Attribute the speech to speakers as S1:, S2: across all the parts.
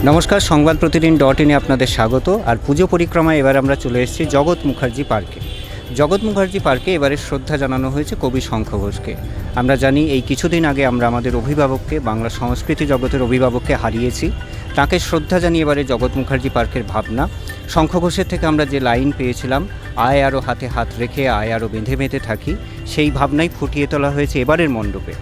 S1: নমস্কার, সংবাদ প্রতিদিন .in আপনাদের স্বাগত। আর পুজো পরিক্রমায় এবার আমরা চলে এসেছি জগৎ মুখার্জি পার্কে। জগৎ মুখার্জি পার্কে এবারে শ্রদ্ধা জানানো হয়েছে কবি শঙ্খ ঘোষকে। আমরা জানি এই কিছুদিন আগে আমরা আমাদের অভিভাবককে, বাংলা সংস্কৃতি জগতের অভিভাবককে হারিয়েছি। তাকে শ্রদ্ধা জানিয়ে এবারে জগৎ মুখার্জি পার্কের ভাবনা। শঙ্খ ঘোষের থেকে আমরা যে লাইন পেয়েছিলাম, আয় আরও হাতে হাত রেখে আয় আরও বেঁধে বেঁধে থাকি, সেই ভাবনাই ফুটিয়ে তোলা হয়েছে এবারের মণ্ডপে।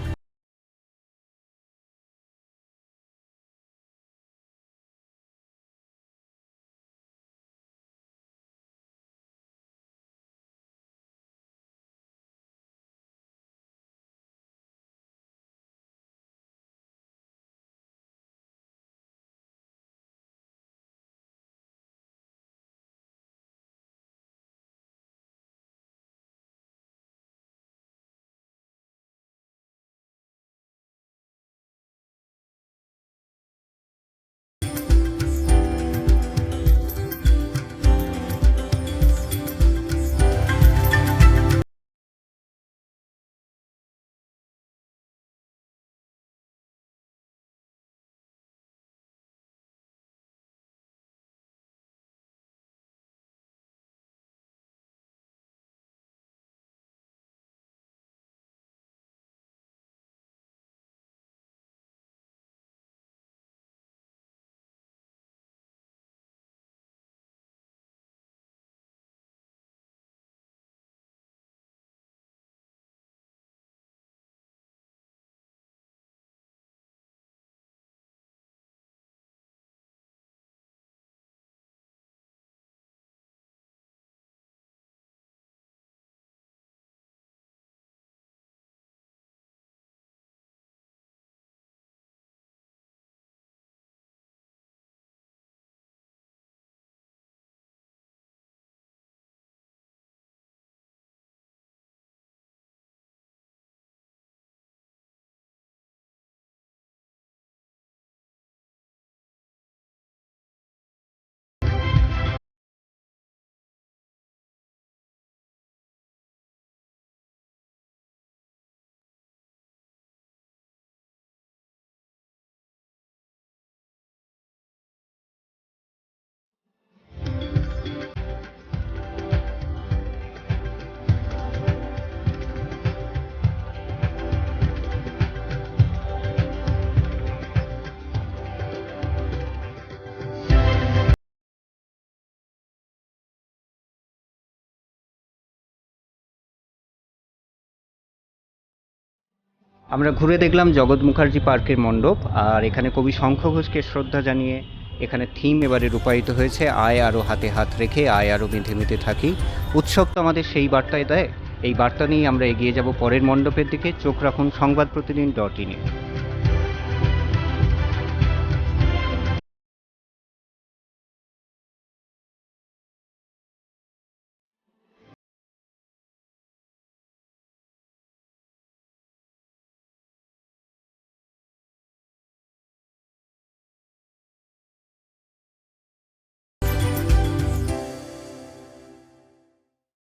S1: আমরা ঘুরে দেখলাম জগৎ মুখার্জি পার্কের মণ্ডপ। আর এখানে কবি শঙ্খ ঘোষকে শ্রদ্ধা জানিয়ে এখানে থিম এবারে রূপায়িত হয়েছে আয় আরও হাতে হাত রেখে আয় আরও বেঁধে বেঁধে থাকি। উৎসব তো আমাদের সেই বার্তায় দেয়। এই বার্তা নিয়েই আমরা এগিয়ে যাব পরের মণ্ডপের দিকে। চোখ রাখুন সংবাদ প্রতিদিন .in-এ।